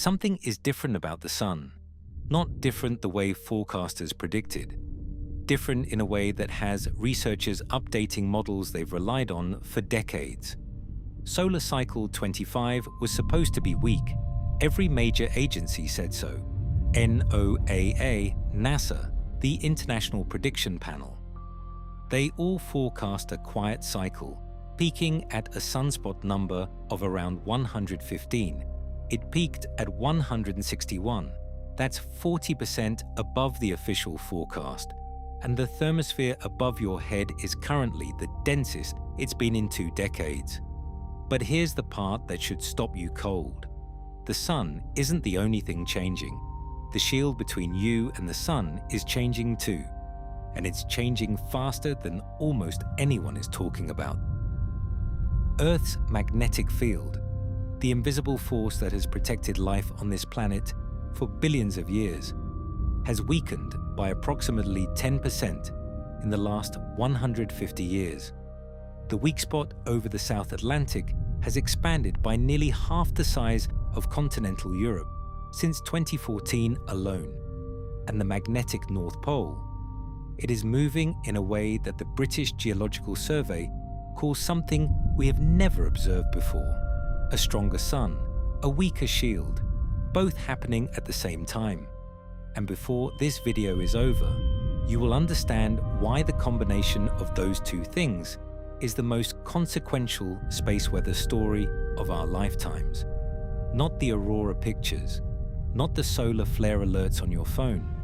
Something is different about the sun. Not different the way forecasters predicted. Different in a way that has researchers updating models they've relied on for decades. Solar cycle 25 was supposed to be weak. Every major agency said so. NOAA, NASA, the International Prediction Panel. They all forecast a quiet cycle, peaking at a sunspot number of around 115. It peaked at 161. That's 40% above the official forecast. And the thermosphere above your head is currently the densest it's been in 2 decades. But here's the part that should stop you cold. The sun isn't the only thing changing. The shield between you and the sun is changing too. And it's changing faster than almost anyone is talking about. Earth's magnetic field, the invisible force that has protected life on this planet for billions of years, has weakened by approximately 10% in the last 150 years. The weak spot over the South Atlantic has expanded by nearly half the size of continental Europe since 2014 alone. And the magnetic North Pole, it is moving in a way that the British Geological Survey calls something we have never observed before. A stronger sun, a weaker shield, both happening at the same time. And before this video is over, you will understand why the combination of those two things is the most consequential space weather story of our lifetimes. Not the aurora pictures, not the solar flare alerts on your phone.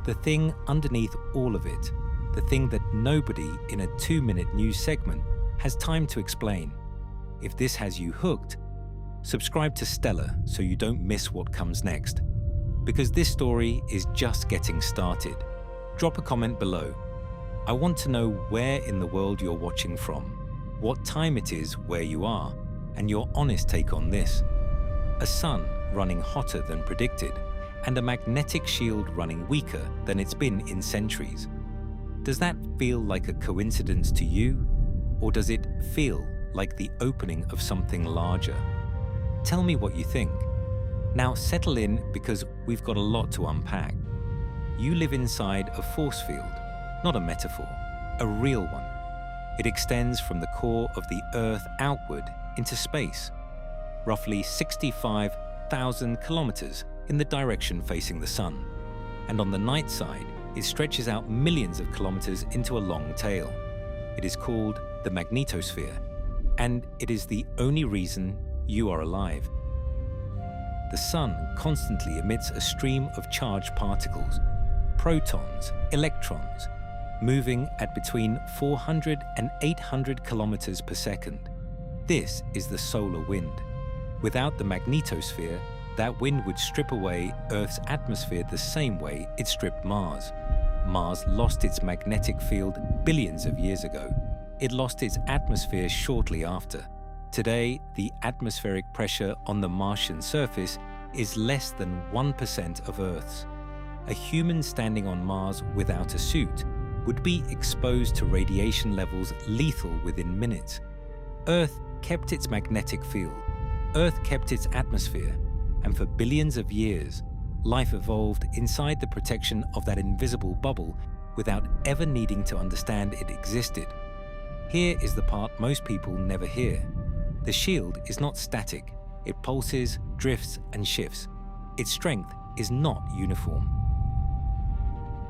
The thing underneath all of it, the thing that nobody in a 2-minute news segment has time to explain. If this has you hooked, subscribe to Stellar so you don't miss what comes next. Because this story is just getting started. Drop a comment below. I want to know where in the world you're watching from, what time it is where you are, and your honest take on this. A sun running hotter than predicted, and a magnetic shield running weaker than it's been in centuries. Does that feel like a coincidence to you? Or does it feel like the opening of something larger? Tell me what you think. Now settle in, because we've got a lot to unpack. You live inside a force field, not a metaphor, a real one. It extends from the core of the Earth outward into space, roughly 65,000 kilometers in the direction facing the sun. And on the night side, it stretches out millions of kilometers into a long tail. It is called the magnetosphere, and it is the only reason you are alive. The sun constantly emits a stream of charged particles, protons, electrons, moving at between 400 and 800 kilometers per second. This is the solar wind. Without the magnetosphere, that wind would strip away Earth's atmosphere the same way it stripped Mars. Mars lost its magnetic field billions of years ago. It lost its atmosphere shortly after. Today, the atmospheric pressure on the Martian surface is less than 1% of Earth's. A human standing on Mars without a suit would be exposed to radiation levels lethal within minutes. Earth kept its magnetic field. Earth kept its atmosphere. And for billions of years, life evolved inside the protection of that invisible bubble without ever needing to understand it existed. Here is the part most people never hear. The shield is not static. It pulses, drifts, and shifts. Its strength is not uniform.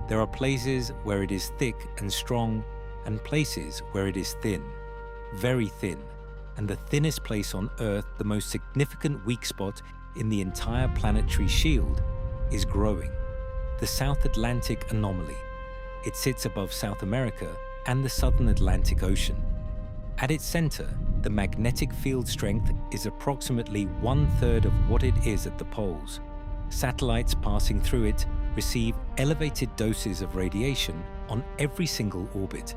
There are places where it is thick and strong, and places where it is thin, very thin, and the thinnest place on Earth, the most significant weak spot in the entire planetary shield, is growing. The South Atlantic Anomaly. It sits above South America and the Southern Atlantic Ocean. At its center, the magnetic field strength is approximately 1/3 of what it is at the poles. Satellites passing through it receive elevated doses of radiation on every single orbit.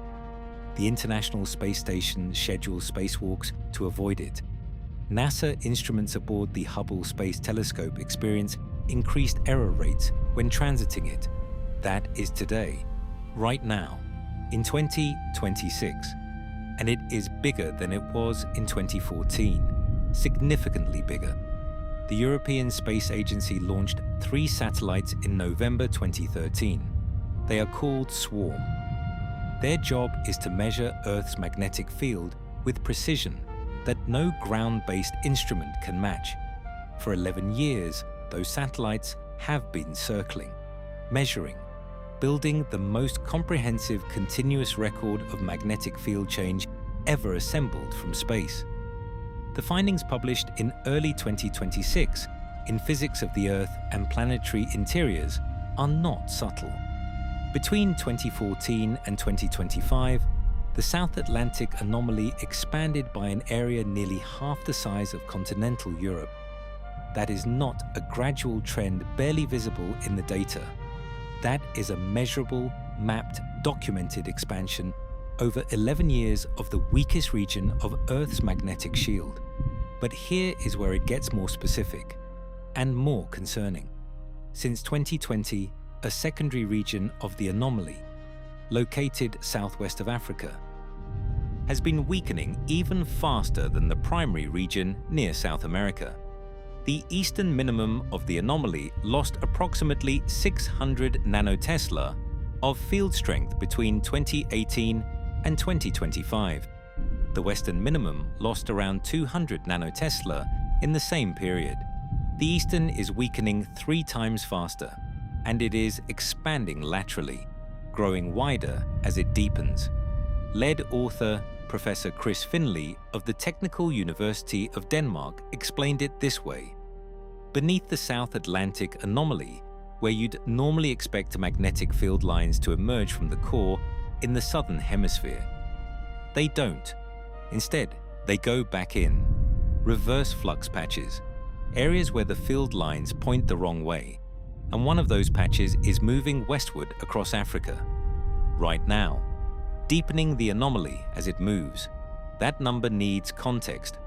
The International Space Station schedules spacewalks to avoid it. NASA instruments aboard the Hubble Space Telescope experience increased error rates when transiting it. That is today, right now, in 2026. And it is bigger than it was in 2014, significantly bigger. The European Space Agency launched 3 satellites in November 2013. They are called SWARM. Their job is to measure Earth's magnetic field with precision that no ground-based instrument can match. For 11 years, those satellites have been circling, measuring, building the most comprehensive continuous record of magnetic field change ever assembled from space. The findings published in early 2026 in Physics of the Earth and Planetary Interiors are not subtle. Between 2014 and 2025, the South Atlantic Anomaly expanded by an area nearly half the size of continental Europe. That is not a gradual trend barely visible in the data. That is a measurable, mapped, documented expansion over 11 years of the weakest region of Earth's magnetic shield. But here is where it gets more specific and more concerning. Since 2020, a secondary region of the anomaly, located southwest of Africa, has been weakening even faster than the primary region near South America. The eastern minimum of the anomaly lost approximately 600 nanotesla of field strength between 2018 and 2025. The western minimum lost around 200 nanotesla in the same period. The eastern is weakening 3 times faster, and it is expanding laterally, growing wider as it deepens. Lead author Professor Chris Finlay of the Technical University of Denmark explained it this way. Beneath the South Atlantic Anomaly, where you'd normally expect magnetic field lines to emerge from the core in the southern hemisphere, they don't. Instead, they go back in. Reverse flux patches, areas where the field lines point the wrong way, and one of those patches is moving westward across Africa. Right now, deepening the anomaly as it moves. That number needs context.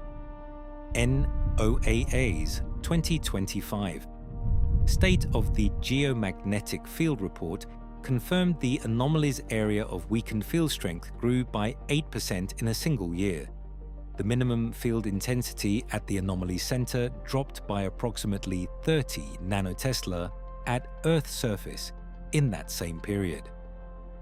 NOAA's 2025 State of the Geomagnetic Field Report confirmed the anomaly's area of weakened field strength grew by 8% in a single year. The minimum field intensity at the anomaly center dropped by approximately 30 nanotesla at Earth's surface in that same period.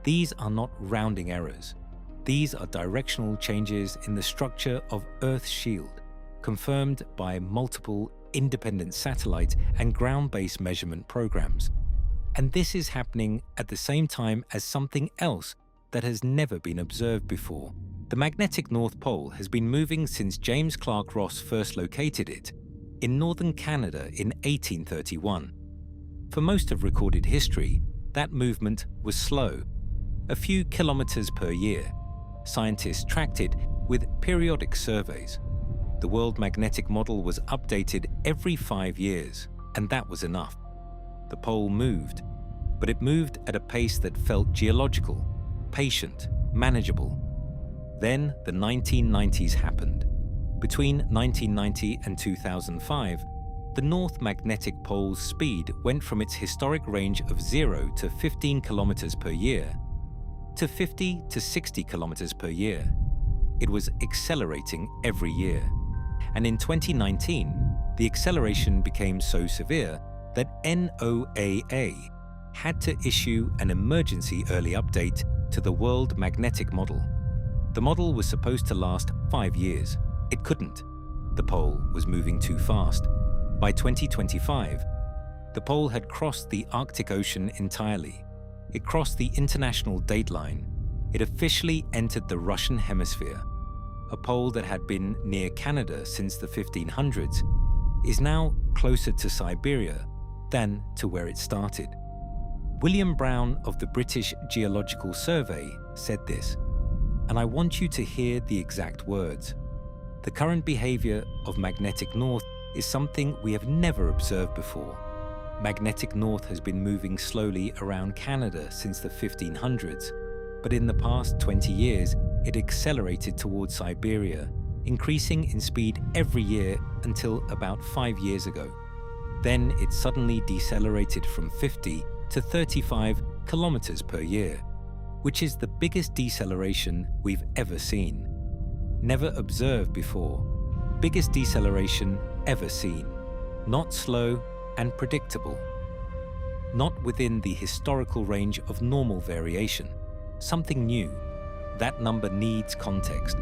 These are not rounding errors. These are directional changes in the structure of Earth's shield, confirmed by multiple independent satellite and ground-based measurement programs. And this is happening at the same time as something else that has never been observed before. The magnetic North Pole has been moving since James Clark Ross first located it in northern Canada in 1831. For most of recorded history, that movement was slow, a few kilometers per year. Scientists tracked it with periodic surveys. The World Magnetic Model was updated every 5 years, and that was enough. The pole moved, but it moved at a pace that felt geological, patient, manageable. Then the 1990s happened. Between 1990 and 2005, the North Magnetic Pole's speed went from its historic range of 0 to 15 kilometers per year to 50 to 60 kilometers per year. It was accelerating every year. And in 2019, the acceleration became so severe that NOAA had to issue an emergency early update to the World Magnetic Model. The model was supposed to last 5 years. It couldn't. The pole was moving too fast. By 2025, the pole had crossed the Arctic Ocean entirely. It crossed the international dateline. It officially entered the Russian hemisphere. A pole that had been near Canada since the 1500s is now closer to Siberia than to where it started. William Brown of the British Geological Survey said this, and I want you to hear the exact words. The current behavior of magnetic north is something we have never observed before. Magnetic north has been moving slowly around Canada since the 1500s, but in the past 20 years, it accelerated towards Siberia, increasing in speed every year until about 5 years ago. Then it suddenly decelerated from 50 to 35 kilometers per year, which is the biggest deceleration we've ever seen. Never observed before. Biggest deceleration ever seen. not slow and predictable. Not within the historical range of normal variation. Something new. That number needs context.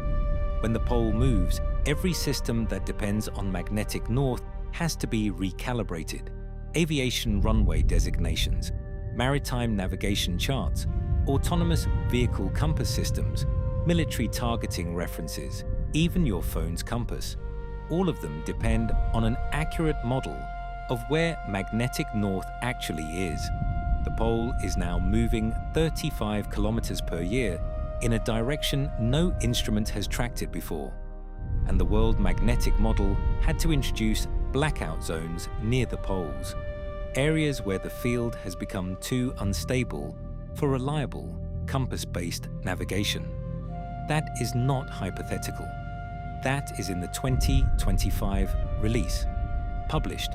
When the pole moves, every system that depends on magnetic north has to be recalibrated. Aviation runway designations, maritime navigation charts, autonomous vehicle compass systems, military targeting references, even your phone's compass. All of them depend on an accurate model of where magnetic north actually is. The pole is now moving 35 kilometers per year in a direction no instrument has tracked it before. And the World Magnetic Model had to introduce blackout zones near the poles, areas where the field has become too unstable for reliable compass-based navigation. That is not hypothetical. That is in the 2025 release, published,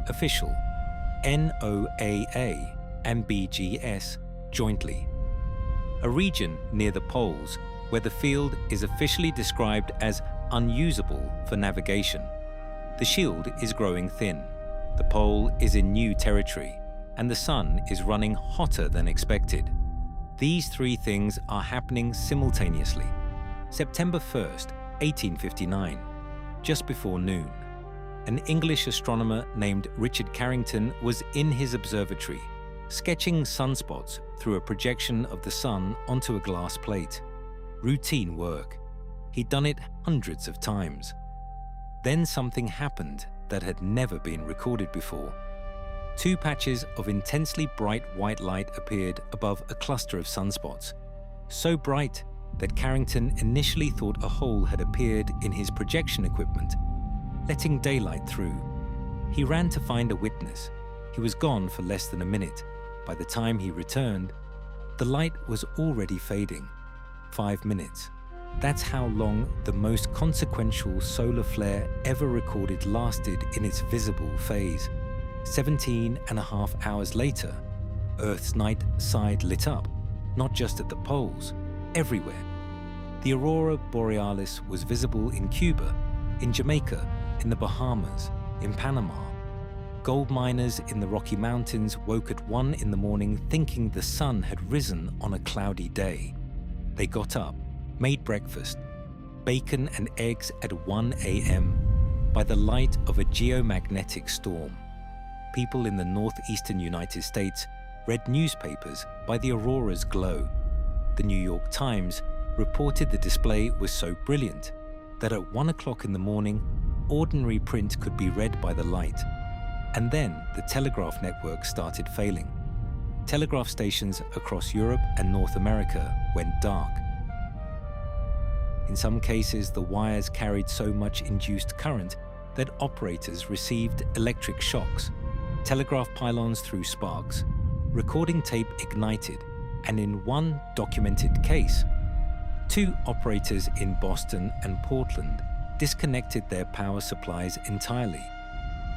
official, NOAA and BGS jointly. A region near the poles where the field is officially described as unusable for navigation. The shield is growing thin, the pole is in new territory, and the sun is running hotter than expected. These three things are happening simultaneously. September 1st, 1859, just before noon, an English astronomer named Richard Carrington was in his observatory, sketching sunspots through a projection of the sun onto a glass plate. Routine work. He'd done it hundreds of times. Then something happened that had never been recorded before. Two patches of intensely bright white light appeared above a cluster of sunspots, so bright that Carrington initially thought a hole had appeared in his projection equipment, letting daylight through. He ran to find a witness. He was gone for less than a minute. By the time he returned, the light was already fading. 5 minutes. That's how long the most consequential solar flare ever recorded lasted in its visible phase. 17.5 hours later, Earth's night side lit up, not just at the poles, everywhere. The aurora borealis was visible in Cuba, in Jamaica, in the Bahamas, in Panama. Gold miners in the Rocky Mountains woke at 1 in the morning thinking the sun had risen on a cloudy day. They got up, made breakfast, bacon and eggs at 1 a.m. by the light of a geomagnetic storm. People in the northeastern United States read newspapers by the aurora's glow. The New York Times reported the display was so brilliant that at 1 o'clock in the morning, ordinary print could be read by the light. And then the telegraph network started failing. Telegraph stations across Europe and North America went dark. In some cases, the wires carried so much induced current that operators received electric shocks. Telegraph pylons threw sparks. Recording tape ignited, and in one documented case, 2 operators in Boston and Portland disconnected their power supplies entirely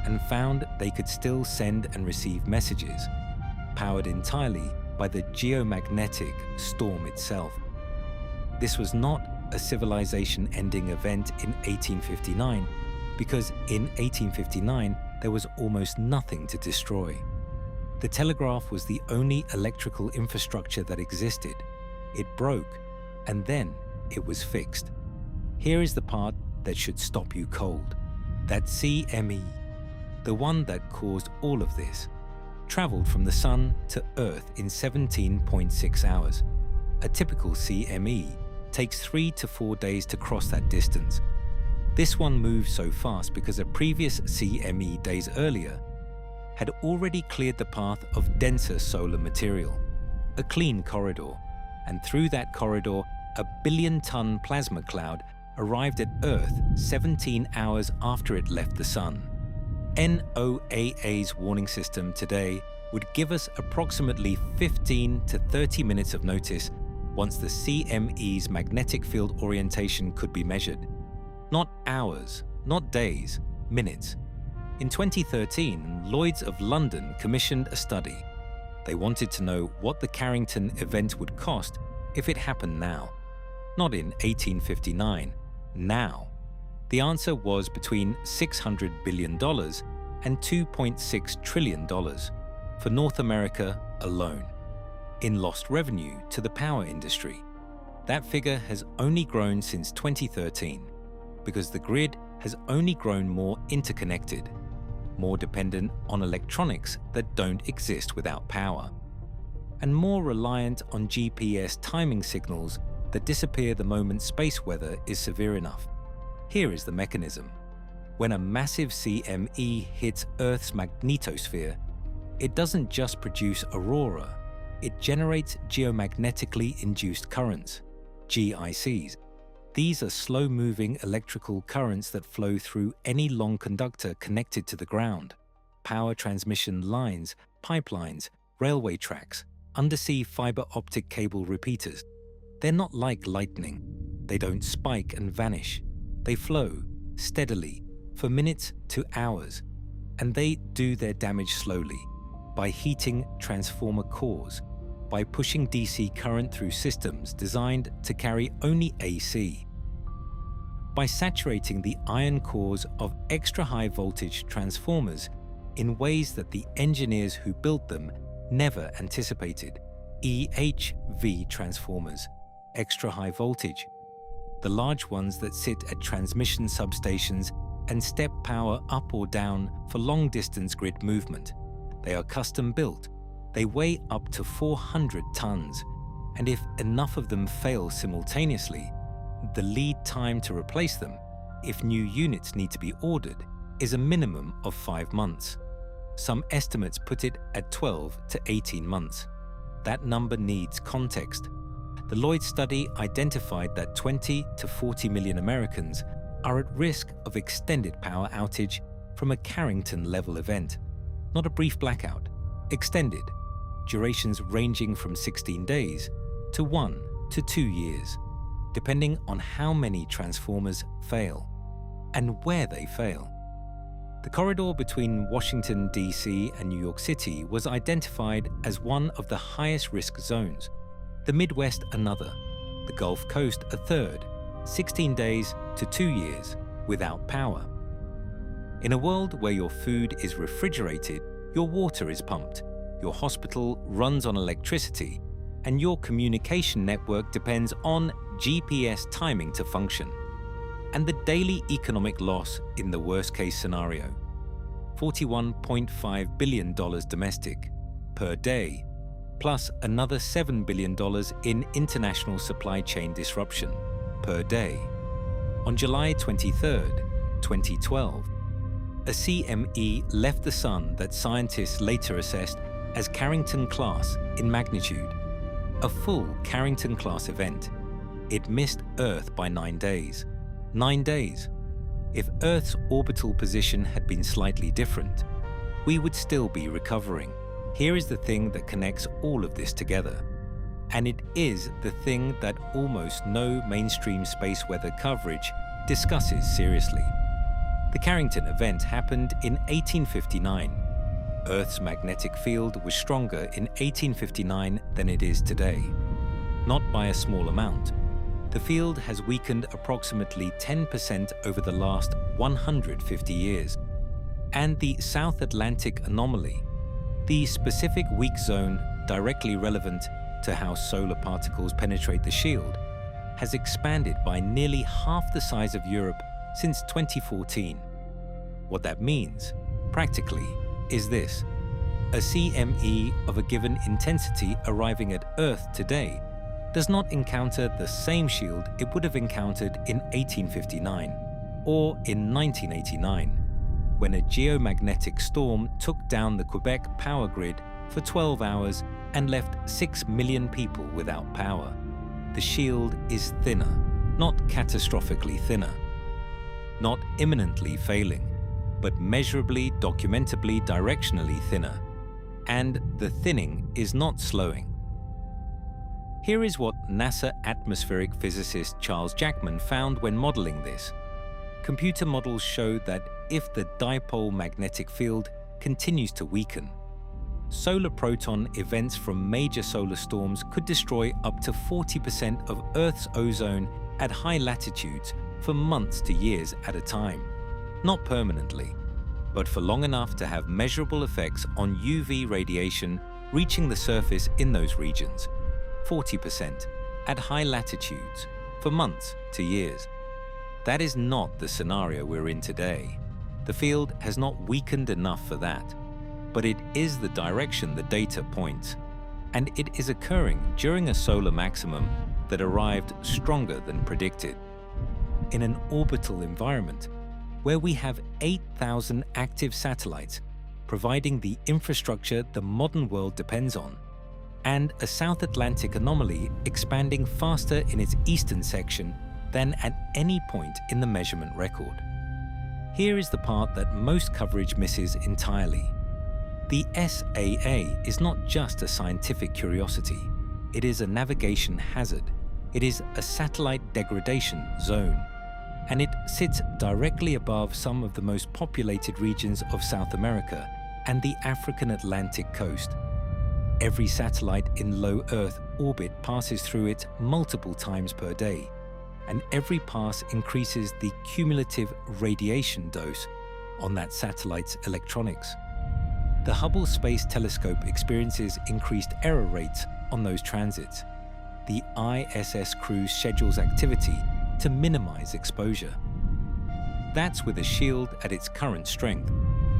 and found they could still send and receive messages, powered entirely by the geomagnetic storm itself. This was not a civilization-ending event in 1859, because in 1859 there was almost nothing to destroy. The telegraph was the only electrical infrastructure that existed. It broke, and then it was fixed. Here is the part that should stop you cold. That CME, the one that caused all of this, traveled from the sun to Earth in 17.6 hours. A typical CME takes 3 to 4 days to cross that distance. This one moved so fast because a previous CME days earlier had already cleared the path of denser solar material, a clean corridor, and through that corridor, a billion-ton plasma cloud arrived at Earth 17 hours after it left the sun. NOAA's warning system today would give us approximately 15 to 30 minutes of notice once the CME's magnetic field orientation could be measured. Not hours, not days, minutes. In 2013, Lloyd's of London commissioned a study. They wanted to know what the Carrington event would cost if it happened now. Not in 1859, now. The answer was between $600 billion and $2.6 trillion for North America alone in lost revenue to the power industry. That figure has only grown since 2013 because the grid has only grown more interconnected, more dependent on electronics that don't exist without power, and more reliant on GPS timing signals that disappear the moment space weather is severe enough. Here is the mechanism. When a massive CME hits Earth's magnetosphere, it doesn't just produce aurora, it generates geomagnetically induced currents, GICs. These are slow-moving electrical currents that flow through any long conductor connected to the ground: power transmission lines, pipelines, railway tracks, undersea fiber optic cable repeaters. They're not like lightning. They don't spike and vanish. They flow steadily for minutes to hours, and they do their damage slowly by heating transformer cores, by pushing DC current through systems designed to carry only AC, by saturating the iron cores of extra-high voltage transformers in ways that the engineers who built them never anticipated. EHV transformers, extra-high voltage, the large ones that sit at transmission substations and step power up or down for long-distance grid movement. They are custom-built. They weigh up to 400 tons, and if enough of them fail simultaneously, the lead time to replace them, if new units need to be ordered, is a minimum of 5 months. Some estimates put it at 12 to 18 months. That number needs context. The Lloyd study identified that 20 to 40 million Americans are at risk of extended power outage from a Carrington-level event, not a brief blackout, extended, durations ranging from 16 days to 1 to 2 years, depending on how many transformers fail and where they fail. The corridor between Washington, D.C. and New York City was identified as one of the highest risk zones, the Midwest another, the Gulf Coast a third, 16 days to 2 years without power. In a world where your food is refrigerated, your water is pumped, your hospital runs on electricity, and your communication network depends on GPS timing to function, and the daily economic loss in the worst-case scenario, $41.5 billion domestic per day, plus another $7 billion in international supply chain disruption per day. On July 23, 2012, a CME left the Sun that scientists later assessed as Carrington-class in magnitude, a full Carrington-class event. It missed Earth by 9 days. 9 days. If Earth's orbital position had been slightly different, we would still be recovering. Here is the thing that connects all of this together, and it is the thing that almost no mainstream space weather coverage discusses seriously. The Carrington event happened in 1859. Earth's magnetic field was stronger in 1859 than it is today. Not by a small amount. The field has weakened approximately 10% over the last 150 years. And the South Atlantic Anomaly, the specific weak zone directly relevant to how solar particles penetrate the shield, has expanded by nearly half the size of Europe since 2014. What that means, practically, is this. A CME of a given intensity arriving at Earth today does not encounter the same shield it would have encountered in 1859 or in 1989, when a geomagnetic storm took down the Quebec power grid for 12 hours and left 6 million people without power. The shield is thinner, not catastrophically thinner, not imminently failing, but measurably, documentably, directionally thinner. And the thinning is not slowing. Here is what NASA atmospheric physicist Charles Jackman found when modeling this. Computer models showed that if the dipole magnetic field continues to weaken, solar proton events from major solar storms could destroy up to 40% of Earth's ozone at high latitudes for months to years at a time. Not permanently, but for long enough to have measurable effects on UV radiation reaching the surface in those regions, 40%, at high latitudes, for months to years. That is not the scenario we're in today. The field has not weakened enough for that, but it is the direction the data points, and it is occurring during a solar maximum that arrived stronger than predicted. In an orbital environment where we have 8,000 active satellites providing the infrastructure the modern world depends on, and a South Atlantic anomaly expanding faster in its eastern section than at any point in the measurement record. Here is the part that most coverage misses entirely. The SAA is not just a scientific curiosity. It is a navigation hazard. It is a satellite degradation zone, and it sits directly above some of the most populated regions of South America and the African Atlantic coast. Every satellite in low Earth orbit passes through it multiple times per day, and every pass increases the cumulative radiation dose on that satellite's electronics. The Hubble Space Telescope experiences increased error rates on those transits. The ISS crew schedules activity to minimize exposure. That's with a shield at its current strength,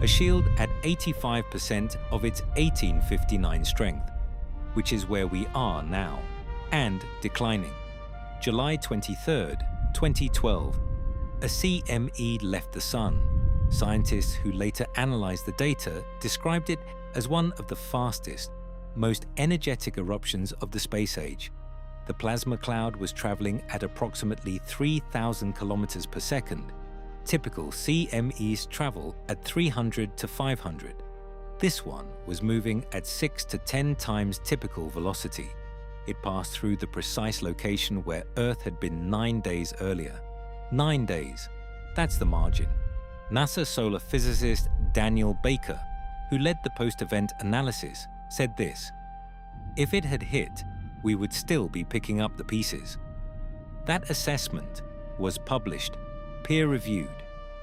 a shield at 85% of its 1859 strength, which is where we are now, and declining. July 23, 2012, a CME left the Sun. Scientists who later analyzed the data described it as one of the fastest, most energetic eruptions of the space age. The plasma cloud was traveling at approximately 3,000 kilometers per second. Typical CMEs travel at 300 to 500. This one was moving at 6 to 10 times typical velocity. It passed through the precise location where Earth had been 9 days earlier. 9 days. That's the margin. NASA solar physicist Daniel Baker, who led the post-event analysis, said this: "If it had hit, we would still be picking up the pieces." That assessment was published, peer-reviewed,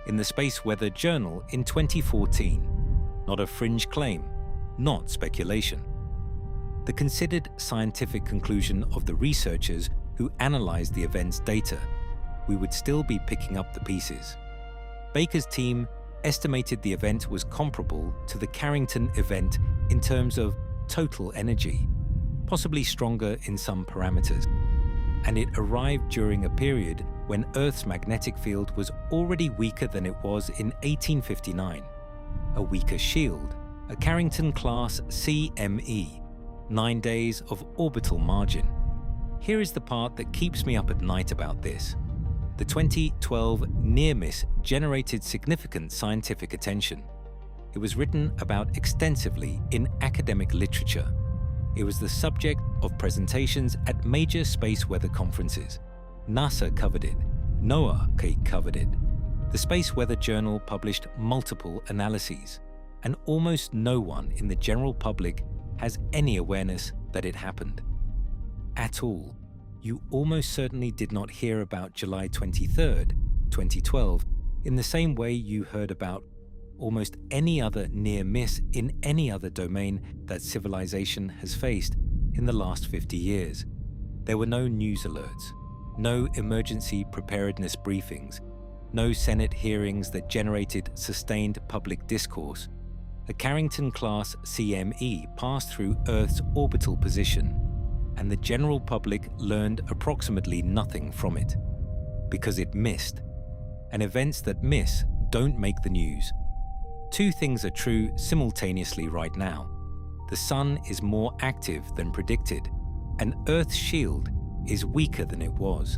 in the Space Weather Journal in 2014. Not a fringe claim, not speculation. The considered scientific conclusion of the researchers who analyzed the event's data: we would still be picking up the pieces. Baker's team estimated the event was comparable to the Carrington event in terms of total energy, possibly stronger in some parameters. And it arrived during a period when Earth's magnetic field was already weaker than it was in 1859. A weaker shield, a Carrington-class CME, 9 days of orbital margin. Here is the part that keeps me up at night about this. The 2012 near-miss generated significant scientific attention. It was written about extensively in academic literature. It was the subject of presentations at major space weather conferences. NASA covered it. NOAA covered it. The Space Weather Journal published multiple analyses, and almost no one in the general public has any awareness that it happened. At all. You almost certainly did not hear about July 23, 2012, in the same way you heard about almost any other near miss in any other domain that civilization has faced in the last 50 years. There were no news alerts, no emergency preparedness briefings, no Senate hearings that generated sustained public discourse. A Carrington-class CME passed through Earth's orbital position, and the general public learned approximately nothing from it, because it missed. And events that miss don't make the news. Two things are true simultaneously right now. The Sun is more active than predicted, and Earth's shield is weaker than it was.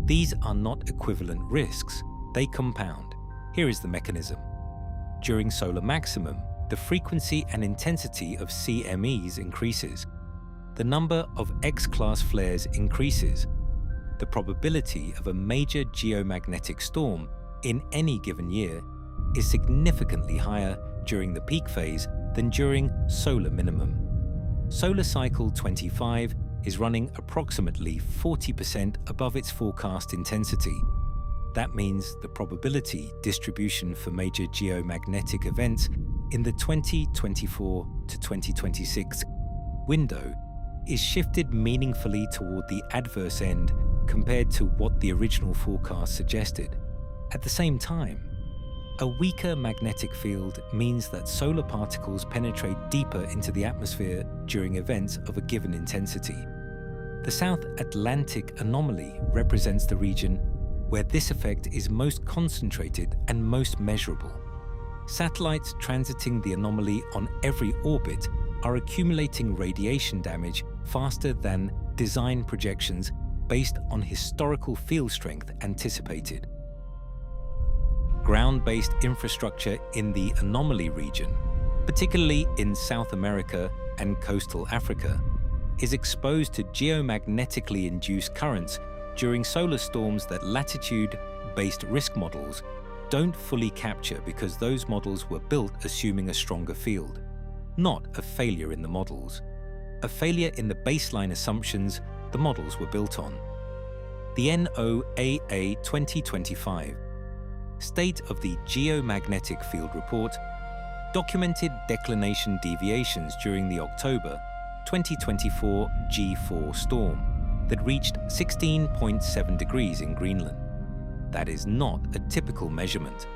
These are not equivalent risks, they compound. Here is the mechanism. During solar maximum, the frequency and intensity of CMEs increases. The number of X-class flares increases. The probability of a major geomagnetic storm in any given year is significantly higher during the peak phase than during solar minimum. Solar cycle 25 is running approximately 40% above its forecast intensity. That means the probability distribution for major geomagnetic events in the 2024 to 2026 window is shifted meaningfully toward the adverse end compared to what the original forecast suggested. At the same time, a weaker magnetic field means that solar particles penetrate deeper into the atmosphere during events of a given intensity. The South Atlantic Anomaly represents the region where this effect is most concentrated and most measurable. Satellites transiting the anomaly on every orbit are accumulating radiation damage faster than design projections based on historical field strength anticipated. Ground-based infrastructure in the anomaly region, particularly in South America and coastal Africa, is exposed to geomagnetically induced currents during solar storms that latitude-based risk models don't fully capture because those models were built assuming a stronger field, not a failure in the models. A failure in the baseline assumptions the models were built on. The NOAA 2025 State of the Geomagnetic Field Report documented declination deviations during the October 2024 G4 storm that reached 16.7 degrees in Greenland. That is not a typical measurement.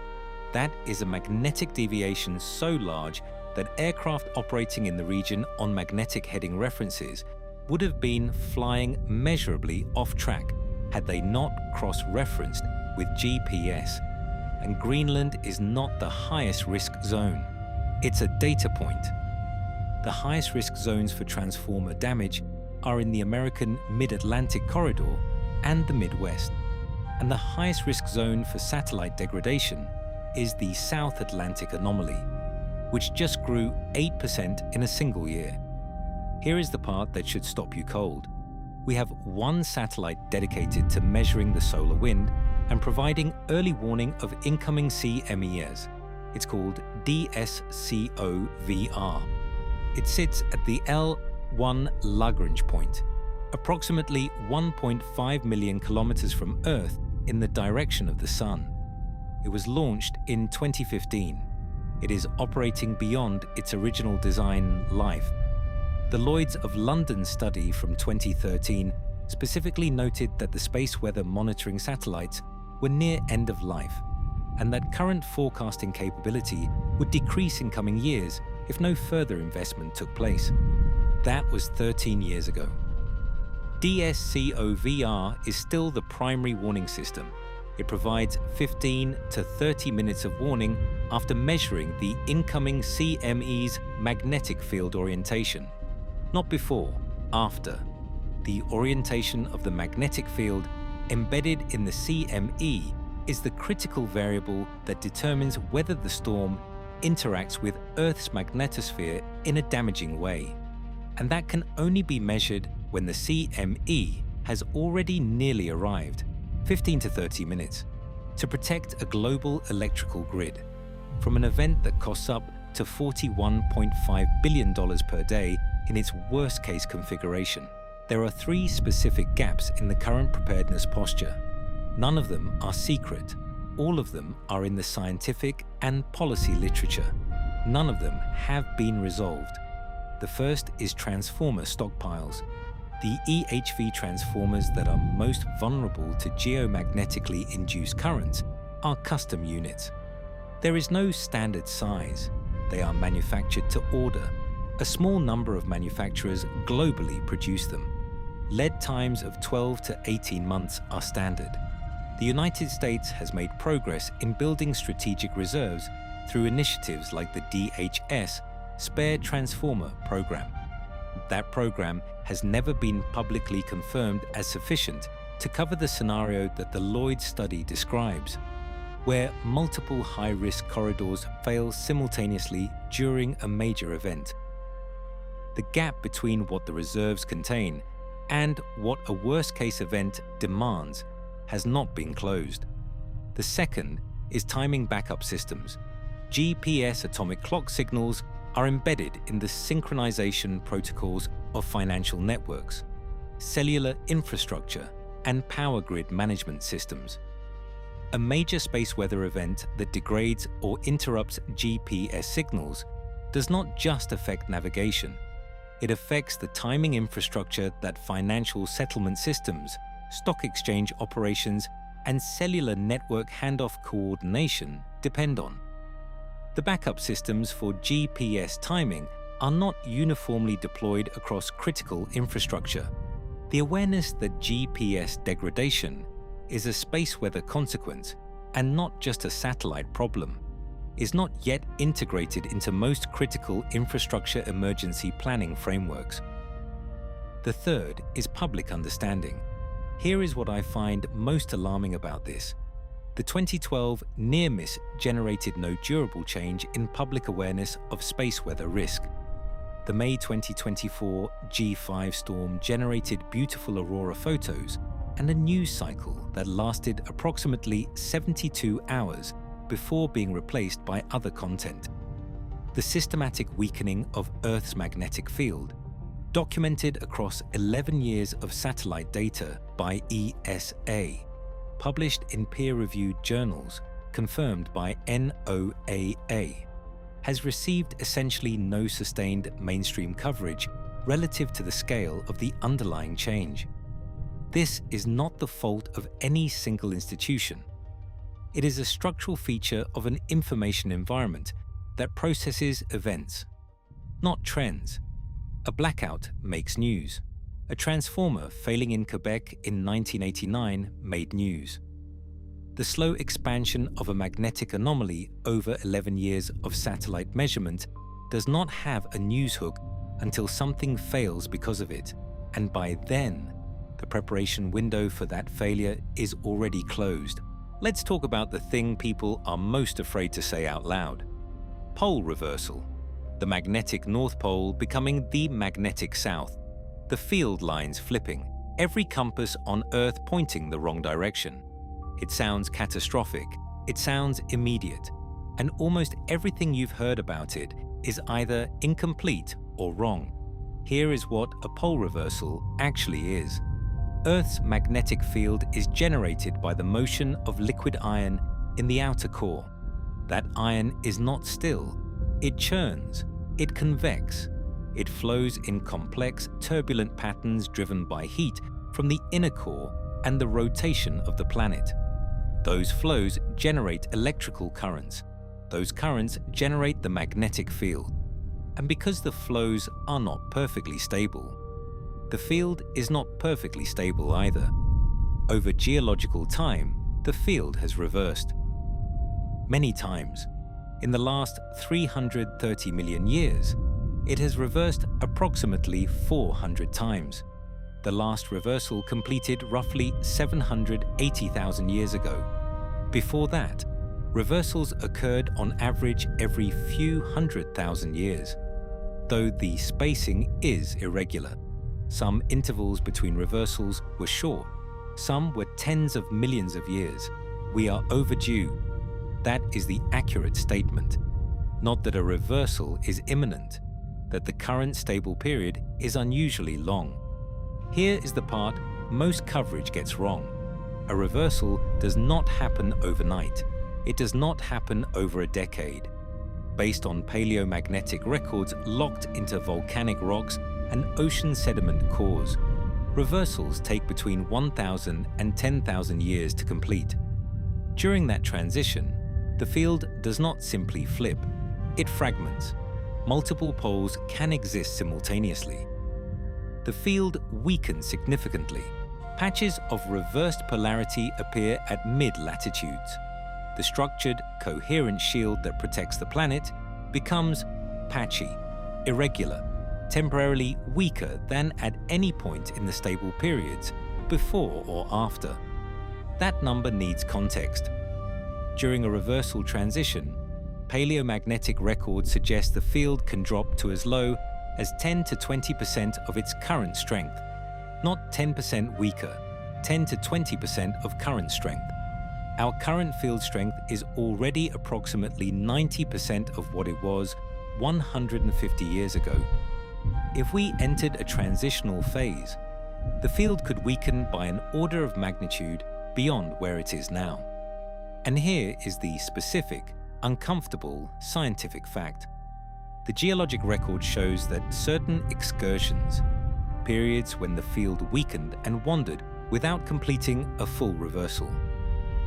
That is a magnetic deviation so large that aircraft operating in the region on magnetic heading references would have been flying measurably off track had they not cross-referenced with GPS. And Greenland is not the highest risk zone. It's a data point. The highest risk zones for transformer damage are in the American Mid-Atlantic corridor and the Midwest. And the highest risk zone for satellite degradation is the South Atlantic Anomaly, which just grew 8% in a single year. Here is the part that should stop you cold. We have one satellite dedicated to measuring the solar wind and providing early warning of incoming CMEs. It's called DSCOVR. It sits at the L1 Lagrange point, approximately 1.5 million kilometers from Earth in the direction of the Sun. It was launched in 2015. It is operating beyond its original design life. The Lloyd's of London study from 2013 specifically noted that the space weather monitoring satellites were near end of life, and that current forecasting capability would decrease in coming years if no further investment took place. That was 13 years ago. DSCOVR is still the primary warning system. It provides 15 to 30 minutes of warning after measuring the incoming CME's magnetic field orientation. Not before, after. The orientation of the magnetic field embedded in the CME is the critical variable that determines whether the storm interacts with Earth's magnetosphere in a damaging way. And that can only be measured when the CME has already nearly arrived, 15 to 30 minutes, to protect a global electrical grid from an event that costs up to $41.5 billion per day in its worst-case configuration. There are 3 specific gaps in the current preparedness posture. None of them are secret. All of them are in the scientific and policy literature. None of them have been resolved. The first is transformer stockpiles. The EHV transformers that are most vulnerable to geomagnetically induced currents are custom units. There is no standard size. They are manufactured to order. A small number of manufacturers globally produce them. Lead times of 12 to 18 months are standard. The United States has made progress in building strategic reserves through initiatives like the DHS Spare Transformer Program. That program has never been publicly confirmed as sufficient to cover the scenario that the Lloyd's study describes, where multiple high-risk corridors fail simultaneously during a major event. The gap between what the reserves contain and what a worst-case event demands has not been closed. The second is timing backup systems. GPS atomic clock signals are embedded in the synchronization protocols of financial networks, cellular infrastructure, and power grid management systems. A major space weather event that degrades or interrupts GPS signals does not just affect navigation. It affects the timing infrastructure that financial settlement systems, stock exchange operations, and cellular network handoff coordination depend on. The backup systems for GPS timing are not uniformly deployed across critical infrastructure. The awareness that GPS degradation is a space weather consequence and not just a satellite problem is not yet integrated into most critical infrastructure emergency planning frameworks. The third is public understanding. Here is what I find most alarming about this. The 2012 near miss generated no durable change in public awareness of space weather risk. The May 2024 G5 storm generated beautiful aurora photos and a news cycle that lasted approximately 72 hours before being replaced by other content. The systematic weakening of Earth's magnetic field, documented across 11 years of satellite data by ESA, published in peer-reviewed journals, confirmed by NOAA, has received essentially no sustained mainstream coverage relative to the scale of the underlying change. This is not the fault of any single institution. It is a structural feature of an information environment that processes events, not trends. A blackout makes news. A transformer failing in Quebec in 1989 made news. The slow expansion of a magnetic anomaly over 11 years of satellite measurement does not have a news hook until something fails because of it, and by then, the preparation window for that failure is already closed. Let's talk about the thing people are most afraid to say out loud. Pole reversal. The magnetic North Pole becoming the magnetic South. The field lines flipping. Every compass on Earth pointing the wrong direction. It sounds catastrophic. It sounds immediate. And almost everything you've heard about it is either incomplete or wrong. Here is what a pole reversal actually is. Earth's magnetic field is generated by the motion of liquid iron in the outer core. That iron is not still. It churns. It convects. It flows in complex, turbulent patterns driven by heat from the inner core and the rotation of the planet. Those flows generate electrical currents. Those currents generate the magnetic field. And because the flows are not perfectly stable, the field is not perfectly stable either. Over geological time, the field has reversed. Many times. In the last 330 million years, it has reversed approximately 400 times. The last reversal completed roughly 780,000 years ago. Before that, reversals occurred on average every few 100,000 years, though the spacing is irregular. Some intervals between reversals were short, some were tens of millions of years. We are overdue. That is the accurate statement. Not that a reversal is imminent, that the current stable period is unusually long. Here is the part most coverage gets wrong. A reversal does not happen overnight. It does not happen over a decade. Based on paleomagnetic records locked into volcanic rocks and ocean sediment cores, reversals take between 1,000 and 10,000 years to complete. During that transition, the field does not simply flip, it fragments. Multiple poles can exist simultaneously. The field weakens significantly. Patches of reversed polarity appear at mid-latitudes. The structured, coherent shield that protects the planet becomes patchy, irregular, temporarily weaker than at any point in the stable periods, before or after. That number needs context. During a reversal transition, paleomagnetic records suggest the field can drop to as low as 10 to 20% of its current strength. Not 10% weaker, 10 to 20% of current strength. Our current field strength is already approximately 90% of what it was 150 years ago. If we entered a transitional phase, the field could weaken by an order of magnitude beyond where it is now. And here is the specific, uncomfortable scientific fact. The geologic record shows that certain excursions, periods when the field weakened and wandered without completing a full reversal,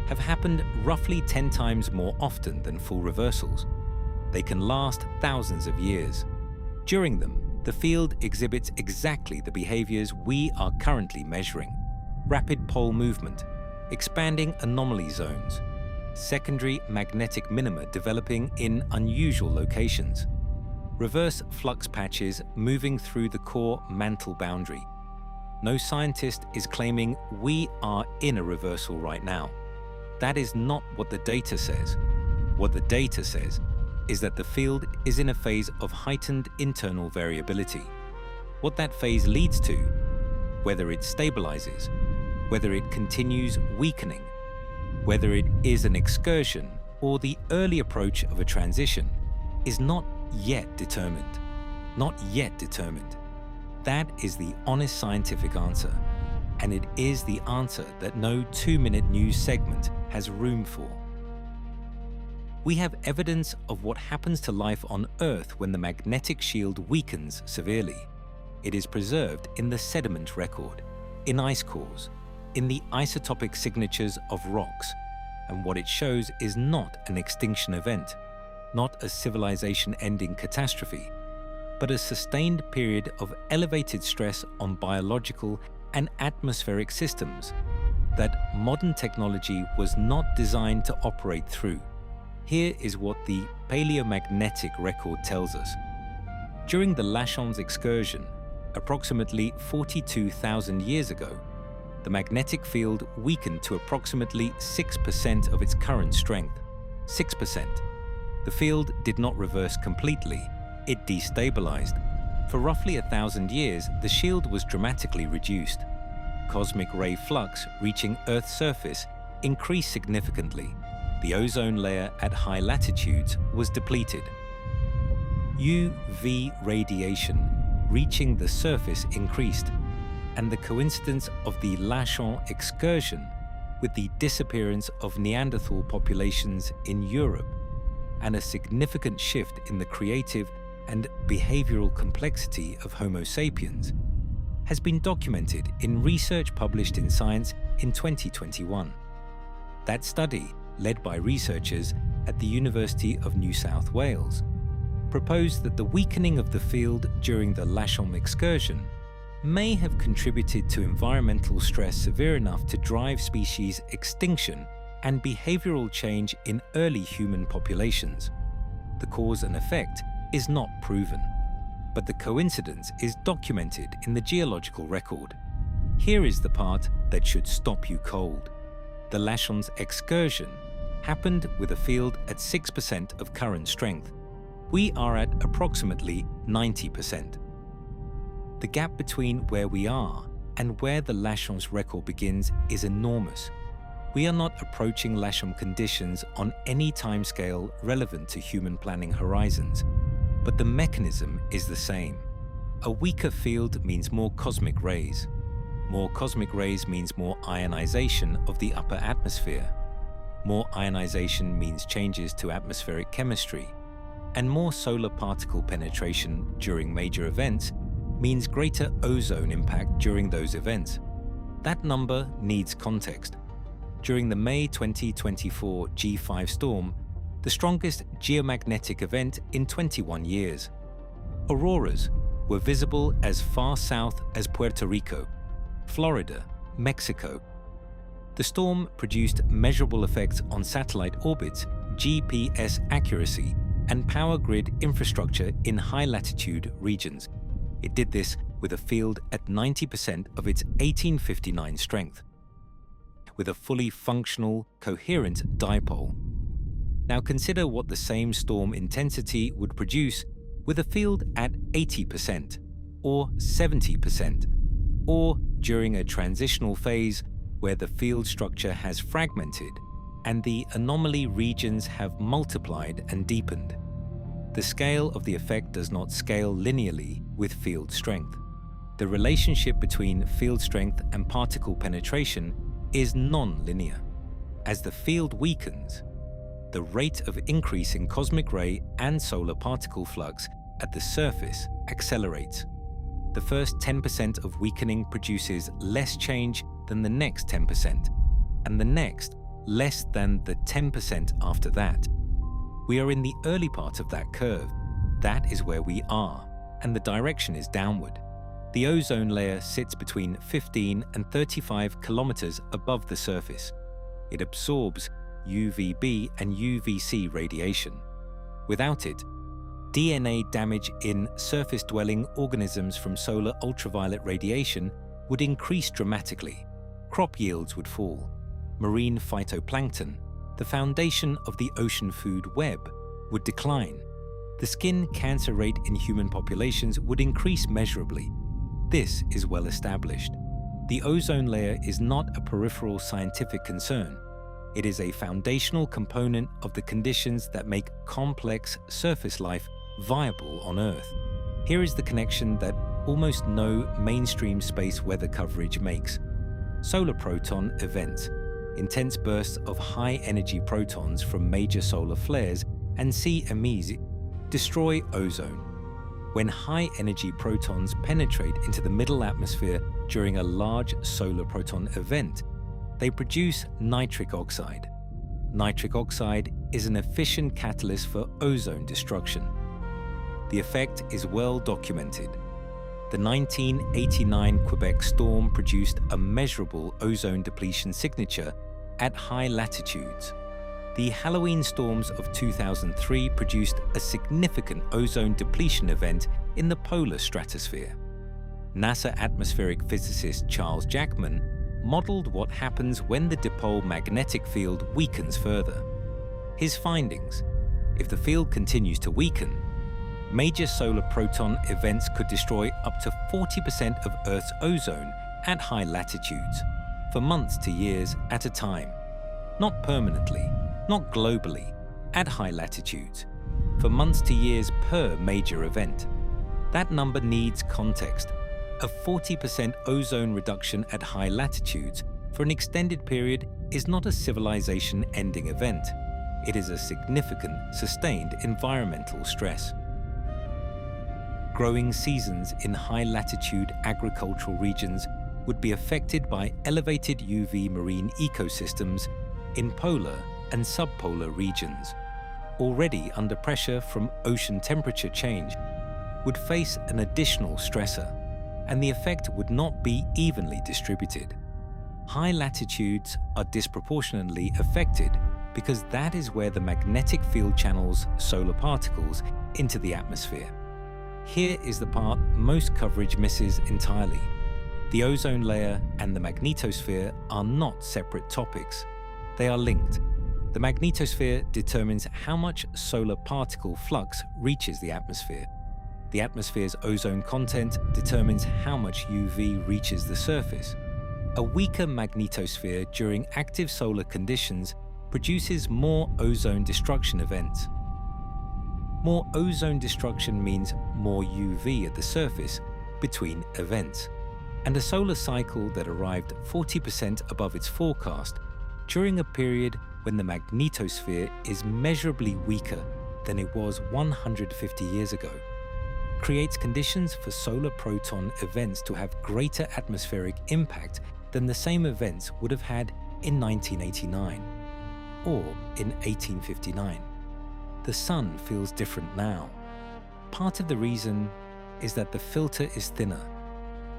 have happened roughly 10 times more often than full reversals. They can last thousands of years. During them, the field exhibits exactly the behaviors we are currently measuring: rapid pole movement, expanding anomaly zones, secondary magnetic minima developing in unusual locations, reverse flux patches moving through the core mantle boundary. No scientist is claiming we are in a reversal right now. That is not what the data says. What the data says is that the field is in a phase of heightened internal variability. What that phase leads to, whether it stabilizes, whether it continues weakening, whether it is an excursion or the early approach of a transition, is not yet determined. Not yet determined. That is the honest scientific answer, and it is the answer that no 2-minute news segment has room for. We have evidence of what happens to life on Earth when the magnetic shield weakens severely. It is preserved in the sediment record, in ice cores, in the isotopic signatures of rocks, and what it shows is not an extinction event, not a civilization-ending catastrophe, but a sustained period of elevated stress on biological and atmospheric systems that modern technology was not designed to operate through. Here is what the paleomagnetic record tells us. During the Lachance excursion, approximately 42,000 years ago, the magnetic field weakened to approximately 6% of its current strength. 6%. The field did not reverse completely, it destabilized. For roughly 1,000 years, the shield was dramatically reduced. Cosmic ray flux reaching Earth's surface increased significantly. The ozone layer at high latitudes was depleted. UV radiation reaching the surface increased, and the coincidence of the Lachance excursion with the disappearance of Neanderthal populations in Europe and a significant shift in the creative and behavioral complexity of Homo sapiens has been documented in research published in Science in 2021. That study, led by researchers at the University of New South Wales, proposed that the weakening of the field during the Lachance excursion may have contributed to environmental stress severe enough to drive species extinction and behavioral change in early human populations. The cause and effect is not proven, but the coincidence is documented in the geological record. Here is the part that should stop you cold. The Lachance excursion happened with a field at 6% of current strength. We are at approximately 90%. The gap between where we are and where the Lachance record begins is enormous. We are not approaching Lachance conditions on any timescale relevant to human planning horizons, but the mechanism is the same. A weaker field means more cosmic rays. More cosmic rays means more ionization of the upper atmosphere. More ionization means changes to atmospheric chemistry. And more solar particle penetration during major events means greater ozone impact during those events. That number needs context. During the May 2024 G5 storm, the strongest geomagnetic event in 21 years, auroras were visible as far south as Puerto Rico, Florida, Mexico. The storm produced measurable effects on satellite orbits, GPS accuracy, and power grid infrastructure in high-latitude regions. It did this with a field at 90% of its 1859 strength, with a fully functional, coherent dipole. Now consider what the same storm intensity would produce with a field at 80%, or 70%, or during a transitional phase where the field structure has fragmented and the anomaly regions have multiplied and deepened. The scale of the effect does not scale linearly with field strength. The relationship between field strength and particle penetration is non-linear. As the field weakens, the rate of increase in cosmic ray and solar particle flux at the surface accelerates. The first 10% of weakening produces less change than the next 10%, and the next less than the 10% after that. We are in the early part of that curve. That is where we are, and the direction is downward. The ozone layer sits between 15 and 35 kilometers above the surface. It absorbs UVB and UVC radiation. Without it, DNA damage in surface-dwelling organisms from solar ultraviolet radiation would increase dramatically. Crop yields would fall. Marine phytoplankton, the foundation of the ocean food web, would decline. The skin cancer rate in human populations would increase measurably. This is well established. The ozone layer is not a peripheral scientific concern. It is a foundational component of the conditions that make complex surface life viable on Earth. Here is the connection that almost no mainstream space weather coverage makes. Solar proton events, intense bursts of high-energy protons from major solar flares and CMEs, destroy ozone. When high-energy protons penetrate into the middle atmosphere during a large solar proton event, they produce nitric oxide. Nitric oxide is an efficient catalyst for ozone destruction. The effect is well documented. The 1989 Quebec storm produced a measurable ozone depletion signature at high latitudes. The Halloween storms of 2003 produced a significant ozone depletion event in the polar stratosphere. NASA atmospheric physicist Charles Jackman modeled what happens when the dipole magnetic field weakens further. His findings: if the field continues to weaken, major solar proton events could destroy up to 40% of Earth's ozone at high latitudes, for months to years at a time. Not permanently, not globally, at high latitudes, for months to years per major event. That number needs context. A 40% ozone reduction at high latitudes for an extended period is not a civilization-ending event. It is a significant, sustained environmental stress. Growing seasons in high-latitude agricultural regions would be affected by elevated UV marine ecosystems in polar and subpolar regions, already under pressure from ocean temperature change, would face an additional stressor, and the effect would not be evenly distributed. High latitudes are disproportionately affected because that is where the magnetic field channels solar particles into the atmosphere. Here is the part most coverage misses entirely. The ozone layer and the magnetosphere are not separate topics. They are linked. The magnetosphere determines how much solar particle flux reaches the atmosphere. The atmosphere's ozone content determines how much UV reaches the surface. A weaker magnetosphere during active solar conditions produces more ozone destruction events. More ozone destruction means more UV at the surface between events, and a solar cycle that arrived 40% above its forecast during a period when the magnetosphere is measurably weaker than it was 150 years ago, creates conditions for solar proton events to have greater atmospheric impact than the same events would have had in 1989 or in 1859. The sun feels different now. Part of the reason is that the filter is thinner.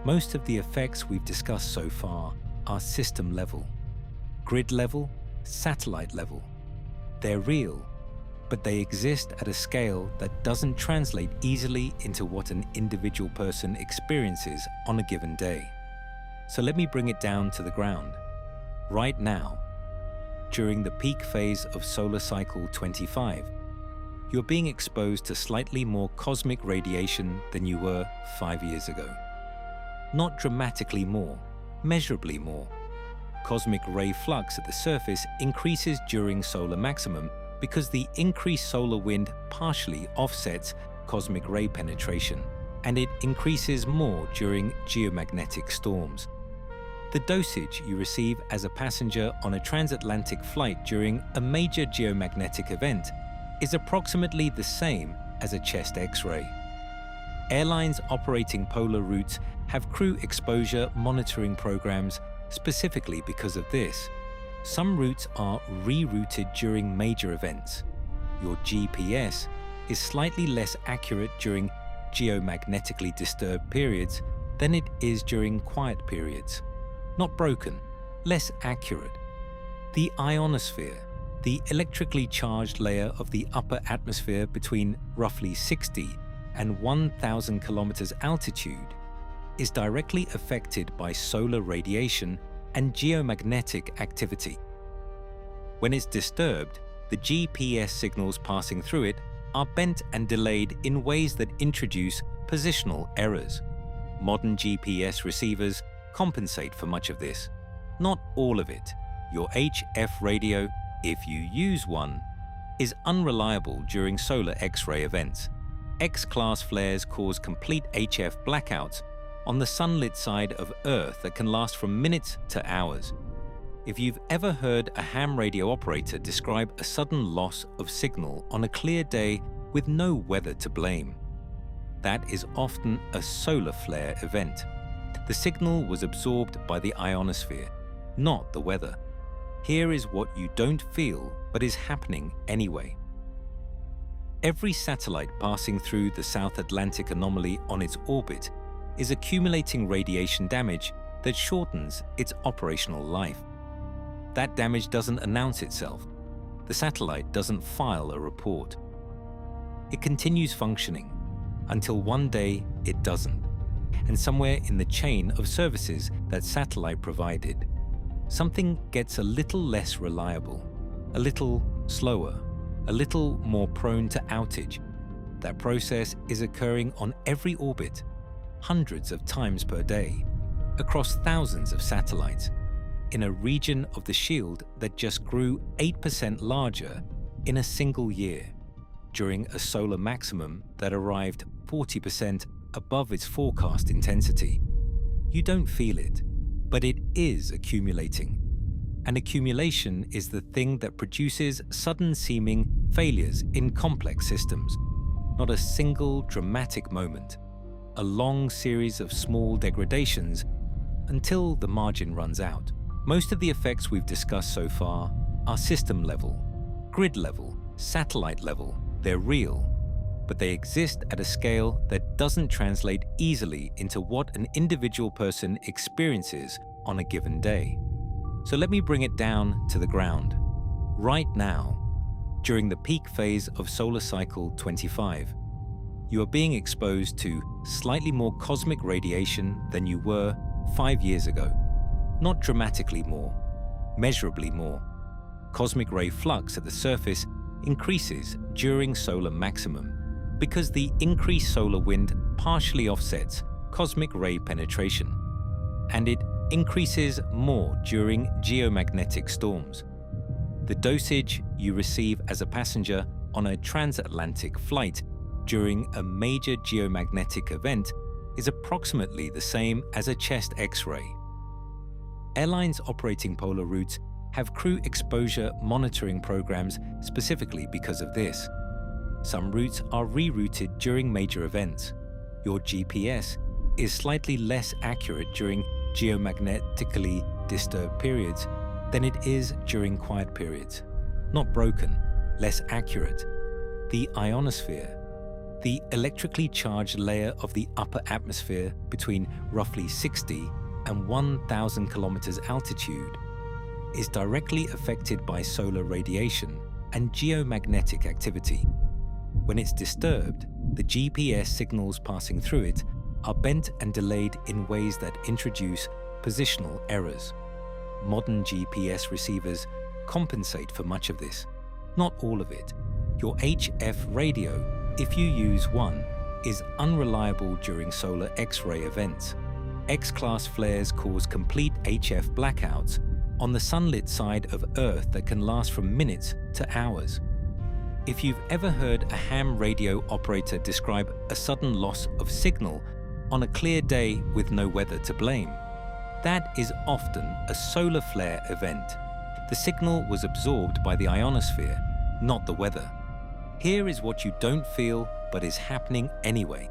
Most of the effects we've discussed so far are system level, grid level, satellite level. They're real, but they exist at a scale that doesn't translate easily into what an individual person experiences on a given day. So let me bring it down to the ground. Right now, during the peak phase of solar cycle 25, you're being exposed to slightly more cosmic radiation than you were 5 years ago. Not dramatically more, measurably more. Cosmic ray flux at the surface increases during solar maximum because the increased solar wind partially offsets cosmic ray penetration, and it increases more during geomagnetic storms. The dosage you receive as a passenger on a transatlantic flight during a major geomagnetic event is approximately the same as a chest X-ray. Airlines operating polar routes have crew exposure monitoring programs specifically because of this. Some routes are rerouted during major events. Your GPS is slightly less accurate during geomagnetically disturbed periods than it is during quiet periods. Not broken, less accurate. The ionosphere, the electrically charged layer of the upper atmosphere between roughly 60 and 1,000 kilometers altitude, is directly affected by solar radiation and geomagnetic activity. When it's disturbed, the GPS signals passing through it are bent and delayed in ways that introduce positional errors. Modern GPS receivers compensate for much of this. Not all of it. Your HF radio, if you use one, is unreliable during solar X-ray events. X-class flares cause complete HF blackouts on the sunlit side of Earth that can last from minutes to hours. If you've ever heard a ham radio operator describe a sudden loss of signal on a clear day with no weather to blame, that is often a solar flare event. The signal was absorbed by the ionosphere, not the weather. Here is what you don't feel but is happening anyway. Every satellite passing through the South Atlantic Anomaly on its orbit is accumulating radiation damage that shortens its operational life. That damage doesn't announce itself. The satellite doesn't file a report. It continues functioning until one day it doesn't. And somewhere in the chain of services that satellite provided, something gets a little less reliable, a little slower, a little more prone to outage. That process is occurring on every orbit, hundreds of times per day, across thousands of satellites, in a region of the shield that just grew 8% larger in a single year, during a solar maximum that arrived 40% above its forecast intensity. You don't feel it, but it is accumulating. And accumulation is the thing that produces sudden-seeming failures in complex systems. Not a single dramatic moment, a long series of small degradations until the margin runs out. Most of the effects we've discussed so far are system level, grid level, satellite level. They're real, but they exist at a scale that doesn't translate easily into what an individual person experiences on a given day. So let me bring it down to the ground. Right now, during the peak phase of solar cycle 25, you are being exposed to slightly more cosmic radiation than you were 5 years ago. Not dramatically more, measurably more. Cosmic ray flux at the surface increases during solar maximum because the increased solar wind partially offsets cosmic ray penetration, and it increases more during geomagnetic storms. The dosage you receive as a passenger on a transatlantic flight during a major geomagnetic event is approximately the same as a chest X-ray. Airlines operating polar routes have crew exposure monitoring programs specifically because of this. Some routes are rerouted during major events. Your GPS is slightly less accurate during geomagnetically disturbed periods than it is during quiet periods. Not broken, less accurate. The ionosphere, the electrically charged layer of the upper atmosphere between roughly 60 and 1,000 kilometers altitude, is directly affected by solar radiation and geomagnetic activity. When it's disturbed, the GPS signals passing through it are bent and delayed in ways that introduce positional errors. Modern GPS receivers compensate for much of this, not all of it. Your HF radio, if you use one, is unreliable during solar X-ray events. X-class flares cause complete HF blackouts on the sunlit side of Earth that can last from minutes to hours. If you've ever heard a ham radio operator describe a sudden loss of signal on a clear day with no weather to blame, That is often a solar flare event. The signal was absorbed by the ionosphere, not the weather. Here is what you don't feel but is happening anyway.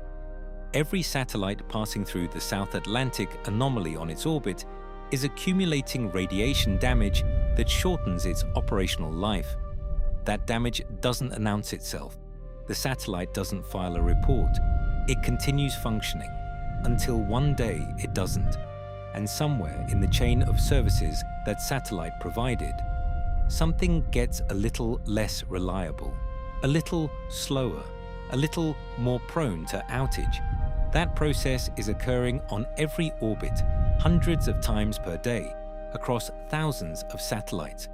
Every satellite passing through the South Atlantic Anomaly on its orbit is accumulating radiation damage that shortens its operational life. That damage doesn't announce itself. The satellite doesn't file a report. It continues functioning until one day it doesn't. And somewhere in the chain of services that satellite provided, something gets a little less reliable, a little slower, a little more prone to outage. That process is occurring on every orbit, hundreds of times per day, across thousands of satellites,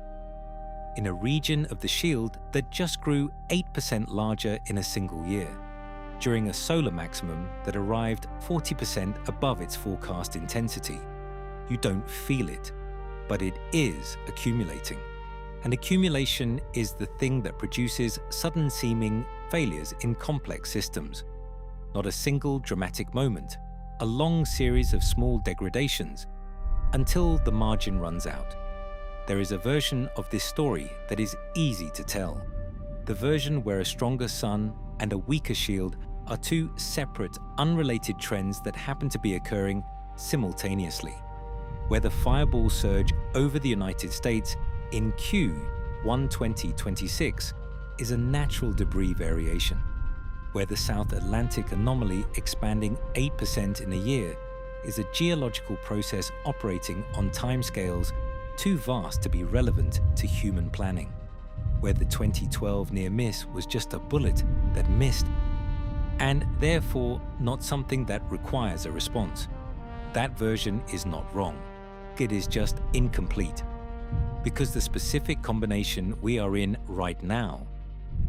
in a region of the shield that just grew 8% larger in a single year, during a solar maximum that arrived 40% above its forecast intensity. You don't feel it, but it is accumulating. And accumulation is the thing that produces sudden seeming failures in complex systems. Not a single dramatic moment, a long series of small degradations, until the margin runs out. There is a version of this story that is easy to tell. The version where a stronger sun and a weaker shield are two separate, unrelated trends that happen to be occurring simultaneously. Where the fireball surge over the United States in Q1 2026 is a natural debris variation. Where the South Atlantic Anomaly expanding 8% in a year is a geological process operating on timescales too vast to be relevant to human planning. Where the 2012 near miss was just a bullet that missed, and therefore not something that requires a response. That version is not wrong. It is just incomplete. Because the specific combination we are in right now,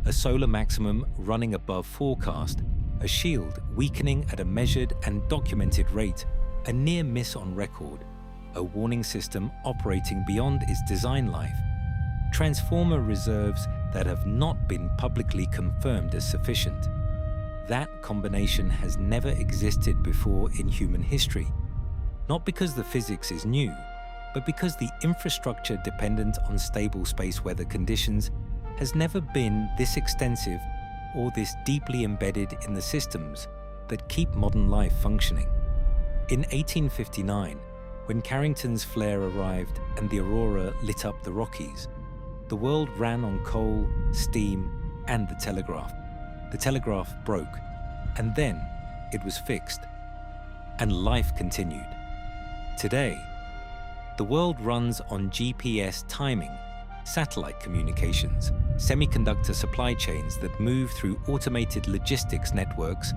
a solar maximum running above forecast, a shield weakening at a measured and documented rate, a near miss on record, a warning system operating beyond its design life, transformer reserves that have not been publicly confirmed as sufficient. That combination has never existed before in human history. Not because the physics is new, but because the infrastructure dependent on stable space weather conditions has never been this extensive or this deeply embedded in the systems that keep modern life functioning. In 1859, when Carrington's flare arrived and the aurora lit up the Rockies, the world ran on coal, steam, and the telegraph. The telegraph broke, and then it was fixed, and life continued. Today, the world runs on GPS timing, satellite communications, semiconductor supply chains that move through automated logistics networks,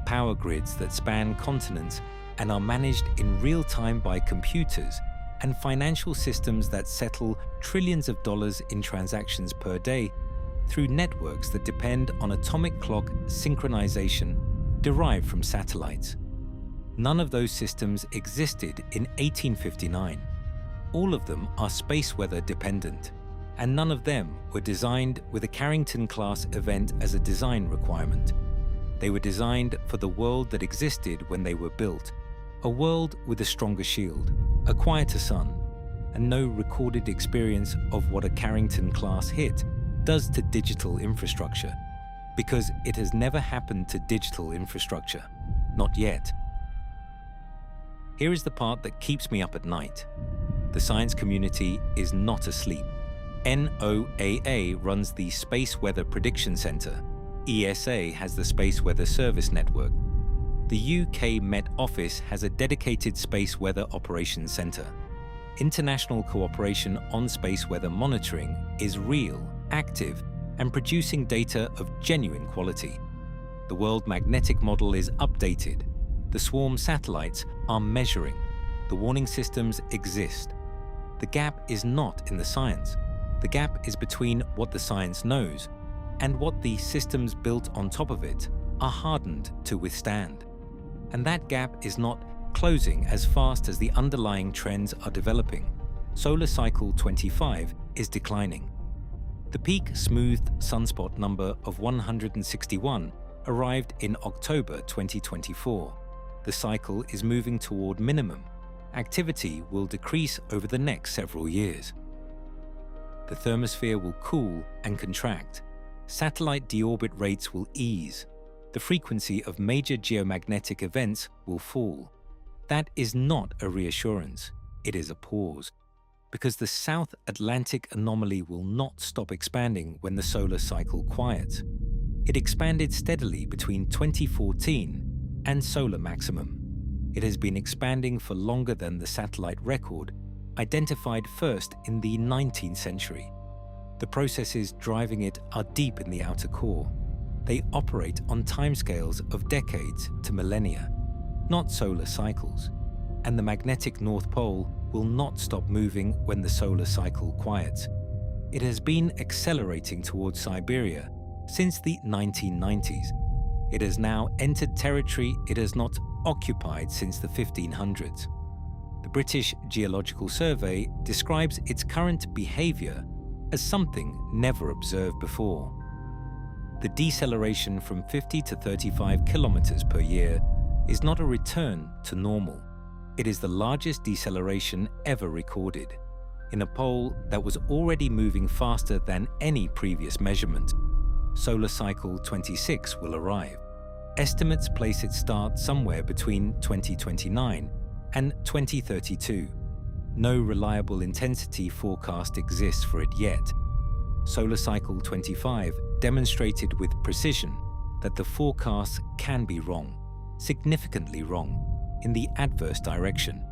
power grids that span continents and are managed in real time by computers, and financial systems that settle trillions of dollars in transactions per day through networks that depend on atomic clock synchronization derived from satellites. None of those systems existed in 1859. All of them are space weather dependent, and none of them were designed with a Carrington-class event as a design requirement. They were designed for the world that existed when they were built, a world with a stronger shield, a quieter sun, and no recorded experience of what a Carrington-class hit does to digital infrastructure, because it has never happened to digital infrastructure, not yet. Here is the part that keeps me up at night. The science community is not asleep. NOAA runs the Space Weather Prediction Center. ESA has the Space Weather Service Network. The UK Met Office has a dedicated Space Weather Operations Center. International cooperation on space weather monitoring is real, active, and producing data of genuine quality. The World Magnetic Model is updated. The swarm satellites are measuring. The warning systems exist. The gap is not in the science. The gap is between what the science knows and what the systems built on top of it are hardened to withstand. And that gap is not closing as fast as the underlying trends are developing. Solar cycle 25 is declining. The peak smoothed sunspot number of 161 arrived in October 2024. The cycle is moving toward minimum. activity will decrease over the next several years. The thermosphere will cool and contract. Satellite deorbit rates will ease. The frequency of major geomagnetic events will fall. That is not a reassurance, it is a pause. Because the South Atlantic Anomaly will not stop expanding when the solar cycle quiets. It expanded steadily between 2014 and solar maximum. It has been expanding for longer than the satellite record, identified first in the 19th century. The processes driving it are deep in the outer core. They operate on timescales of decades to millennia, not solar cycles. And the magnetic North Pole will not stop moving when the solar cycle quiets. It has been accelerating towards Siberia since the 1990s. It has now entered territory it has not occupied since the 1500s. The British Geological Survey describes its current behavior as something never observed before. The deceleration from 50 to 35 kilometers per year is not a return to normal. It is the largest deceleration ever recorded, in a pole that was already moving faster than any previous measurement. Solar cycle 26 will arrive. Estimates place its start somewhere between 2029 and 2032. No reliable intensity forecast exists for it yet. Solar cycle 25 demonstrated with precision that the forecasts can be wrong, significantly wrong, in the adverse direction.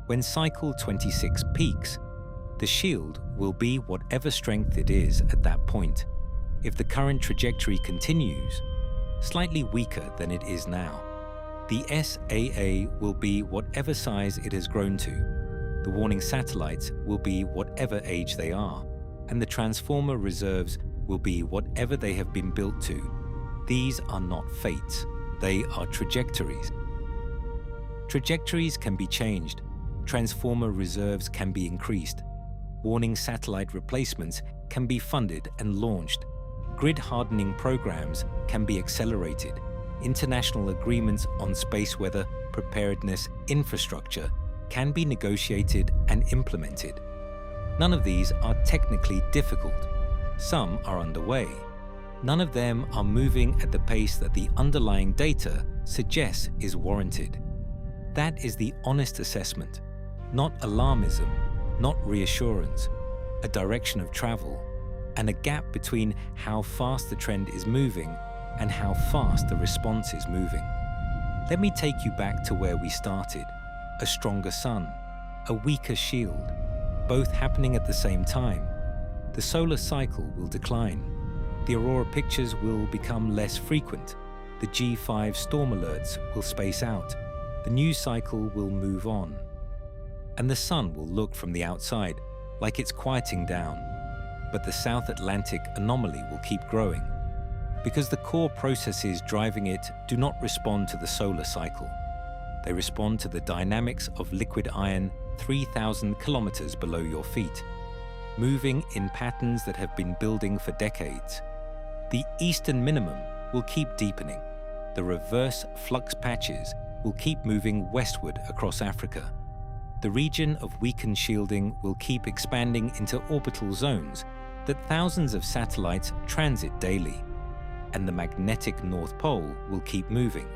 When cycle 26 peaks, the shield will be whatever strength it is at that point. If the current trajectory continues, slightly weaker than it is now, the SAA will be whatever size it has grown to. The warning satellites will be whatever age they are, and the transformer reserves will be whatever they have been built to. These are not fates, they are trajectories. Trajectories can be changed, transformer reserves can be increased, warning satellite replacements can be funded and launched, grid hardening programs can be accelerated, international agreements on space weather preparedness infrastructure can be negotiated and implemented. None of these are technically difficult. Some are underway. None of them are moving at the pace that the underlying data suggests is warranted. That is the honest assessment, not alarmism, not reassurance, a direction of travel, and a gap between how fast the trend is moving and how fast the response is moving. Let me take you back to where we started. A stronger sun, a weaker shield, both happening at the same time. The solar cycle will decline. The aurora pictures will become less frequent. The G5 storm alerts will space out. The news cycle will move on. And the sun will look from the outside like it's quieting down. But the South Atlantic Anomaly will keep growing, because the core processes driving it do not respond to the solar cycle. They respond to the dynamics of liquid iron 3,000 kilometers below your feet, moving in patterns that have been building for decades. The eastern minimum will keep deepening. The reverse flux patches will keep moving westward across Africa. The region of weakened shielding will keep expanding into orbital zones that thousands of satellites transit daily. And the magnetic North Pole will keep moving,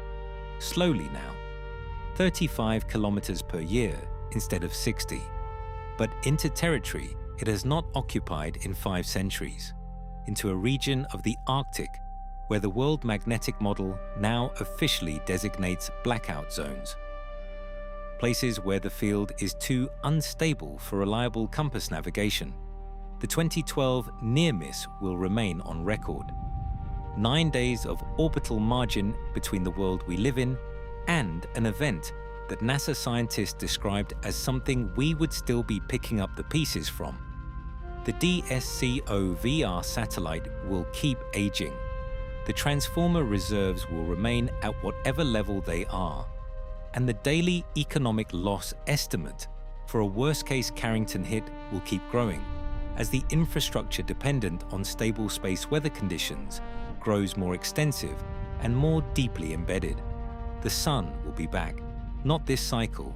slowly now, 35 kilometers per year instead of 60, but into territory it has not occupied in 5 centuries, into a region of the Arctic where the World Magnetic Model now officially designates blackout zones. Places where the field is too unstable for reliable compass navigation. The 2012 near miss will remain on record. 9 days of orbital margin between the world we live in and an event that NASA scientists described as something we would still be picking up the pieces from. The DSCOVR satellite will keep aging. The transformer reserves will remain at whatever level they are, and the daily economic loss estimate for a worst-case Carrington hit will keep growing as the infrastructure dependent on stable space weather conditions grows more extensive and more deeply embedded. The sun will be back, not this cycle,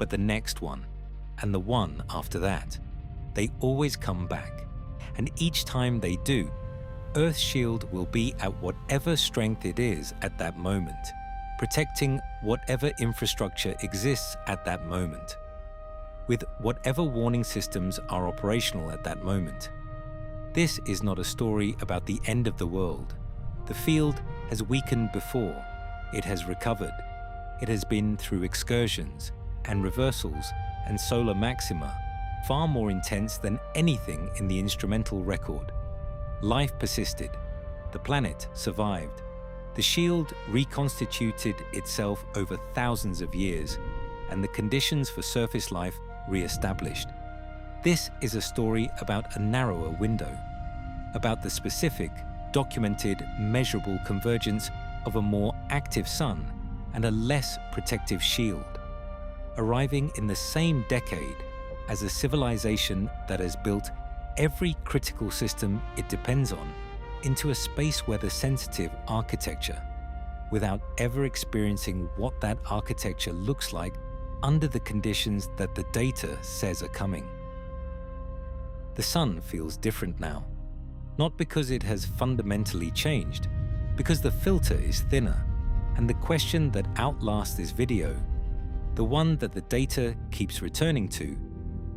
but the next one, and the one after that. They always come back, and each time they do, Earth's shield will be at whatever strength it is at that moment, protecting whatever infrastructure exists at that moment, with whatever warning systems are operational at that moment. This is not a story about the end of the world. The field has weakened before. It has recovered. It has been through excursions and reversals and solar maxima, far more intense than anything in the instrumental record. Life persisted. The planet survived. The shield reconstituted itself over thousands of years, and the conditions for surface life re-established. This is a story about a narrower window, about the specific, documented, measurable convergence of a more active sun and a less protective shield, arriving in the same decade as a civilization that has built every critical system it depends on into a space weather-sensitive architecture, without ever experiencing what that architecture looks like under the conditions that the data says are coming. The sun feels different now, not because it has fundamentally changed, because the filter is thinner, and the question that outlasts this video, the one that the data keeps returning to,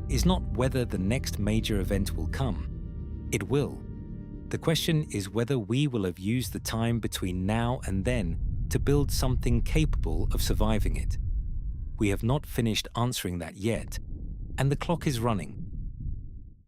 is not whether the next major event will come. It will. The question is whether we will have used the time between now and then to build something capable of surviving it. We have not finished answering that yet, and the clock is running.